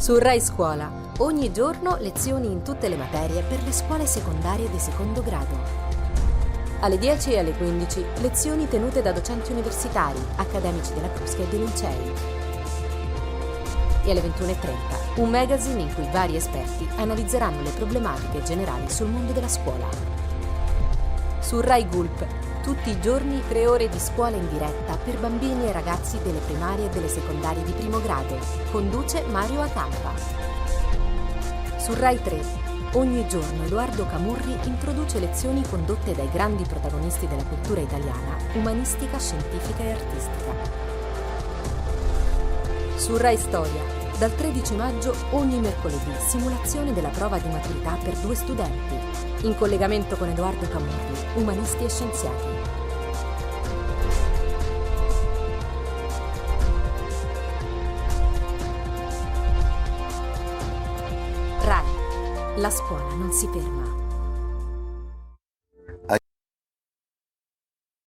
Su Rai Scuola, ogni giorno lezioni in tutte le materie per le scuole secondarie di secondo grado. Alle 10 e alle 15, lezioni tenute da docenti universitari, accademici della Crusca e dei licei. E alle 21:30, un magazine in cui vari esperti analizzeranno le problematiche generali sul mondo della scuola. Su Rai Gulp, tutti i giorni 3 ore di scuola in diretta per bambini e ragazzi delle primarie e delle secondarie di primo grado. Conduce Mario Acampa. Su Rai 3, ogni giorno Edoardo Camurri introduce lezioni condotte dai grandi protagonisti della cultura italiana, umanistica, scientifica e artistica. Su Rai Storia, dal 13 maggio ogni mercoledì simulazione della prova di maturità per 2 studenti, in collegamento con Edoardo Camurri, umanisti e scienziati. Rai, la scuola non si ferma.